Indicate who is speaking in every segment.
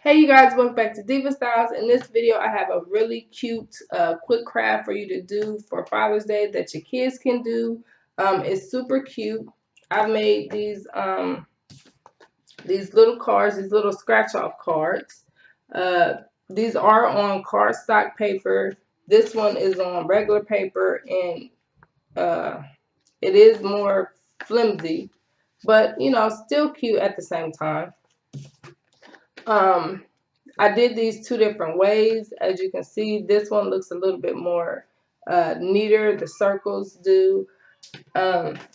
Speaker 1: Hey you guys, welcome back to Diva Styles. In this video, I have a really cute, quick craft for you to do for Father's Day that your kids can do. It's super cute. I've made these little cards, these little scratch-off cards. These are on cardstock paper. This one is on regular paper, and it is more flimsy, but you know, still cute at the same time. I did these two different ways. As you can see, this one looks a little bit more neater. The circles do.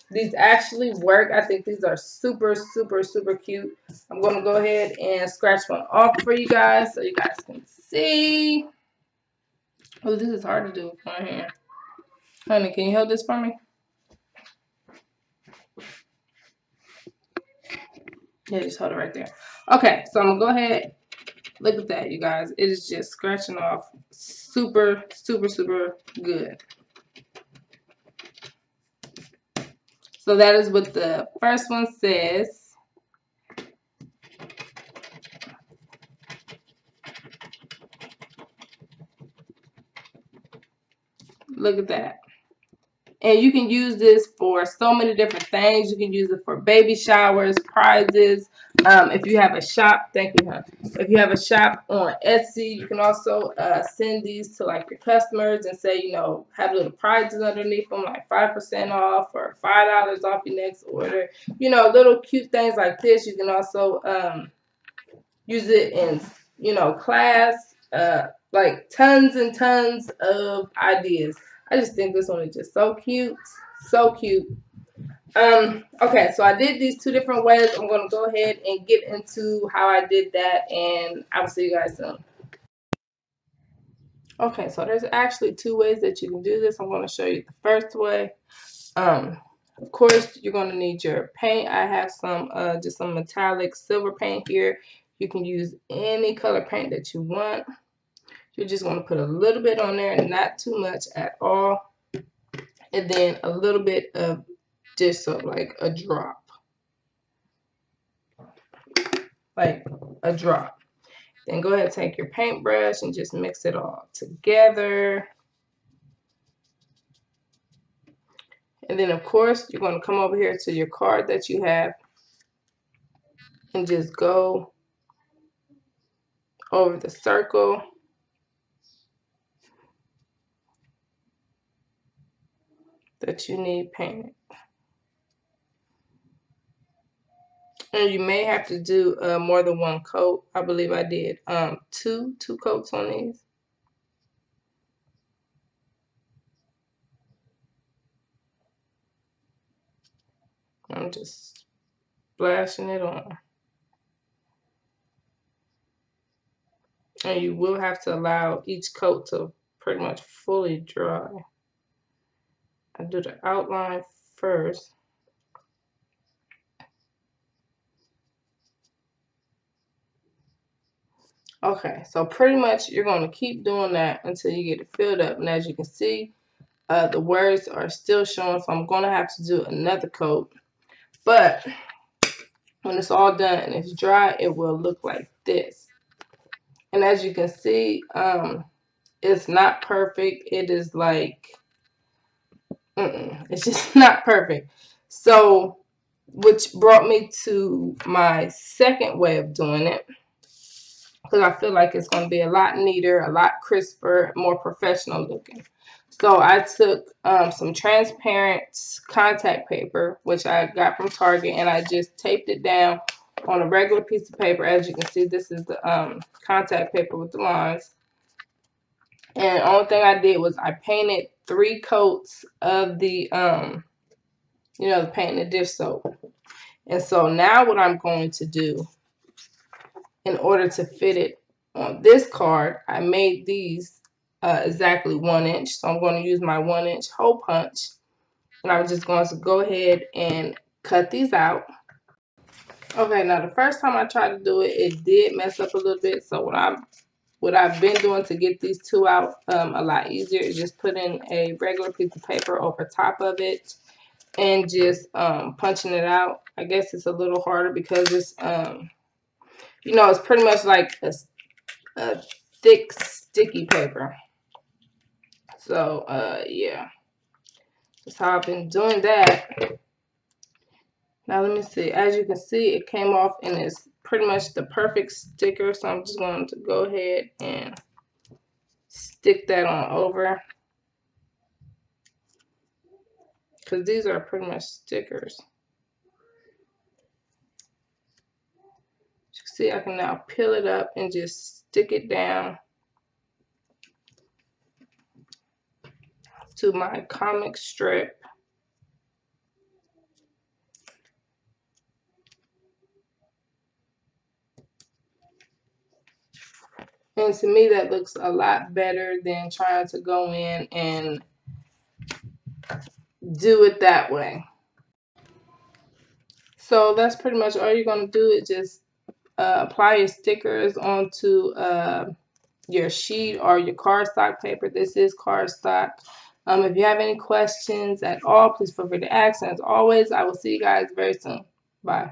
Speaker 1: These actually work. I think these are super, super, super cute. I'm going to go ahead and scratch one off for you guys so you guys can see. Oh, this is hard to do with my hand. Honey, can you hold this for me? Yeah, just hold it right there. Okay, so I'm going to go ahead. Look at that, you guys. It is just scratching off super, super, super good. So that is what the first one says. Look at that. And you can use this for so many different things. You can use it for baby showers, prizes. If you have a shop, thank you, hon. If you have a shop on Etsy, you can also send these to like your customers and say, you know, have little prizes underneath them, like 5% off or $5 off your next order. You know, little cute things like this. You can also use it in, you know, class. Like tons and tons of ideas. I just think this one is just so cute. So cute. Okay, so I did these two different ways. I'm going to go ahead and get into how I did that, and I will see you guys soon. Okay, so there's actually two ways that you can do this. I'm going to show you the first way. Of course, you're going to need your paint. I have some, just some metallic silver paint here. You can use any color paint that you want. You're just going to put a little bit on there, not too much at all. And then a little bit of just like a drop. Like a drop. Then go ahead and take your paintbrush and just mix it all together. And then, of course, you're going to come over here to your card that you have and just go over the circle. That you need painted. And you may have to do more than one coat. I believe I did two coats on these. I'm just splashing it on. And you will have to allow each coat to pretty much fully dry. I do the outline first. Okay, so pretty much you're going to keep doing that until you get it filled up. And as you can see, the words are still showing, so I'm going to have to do another coat. But when it's all done and it's dry, it will look like this. And as you can see, it's not perfect. It is like, it's just not perfect. So, which brought me to my second way of doing it. Because I feel like it's going to be a lot neater, a lot crisper, more professional looking. So I took some transparent contact paper, which I got from Target, and I just taped it down on a regular piece of paper. As you can see, this is the contact paper with the lines. And the only thing I did was I painted 3 coats of the, you know, the paint and the dish soap. And so now what I'm going to do, in order to fit it on this card, I made these exactly 1 inch. So I'm going to use my 1 inch hole punch. And I'm just going to go ahead and cut these out. Okay, now the first time I tried to do it, it did mess up a little bit. So what I've been doing to get these 2 out a lot easier is just putting a regular piece of paper over top of it and just punching it out. I guess it's a little harder because it's you know, it's pretty much like a thick sticky paper. So yeah, that's how I've been doing that. Now let me see. As you can see, it came off and it's pretty much the perfect sticker. So I'm just going to go ahead and stick that on over, because these are pretty much stickers. As you can see, I can now peel it up and just stick it down to my comic strip. And to me, that looks a lot better than trying to go in and do it that way. So that's pretty much all you're going to do, is just apply your stickers onto your sheet or your cardstock paper. This is cardstock. If you have any questions at all, please feel free to ask. And as always, I will see you guys very soon. Bye.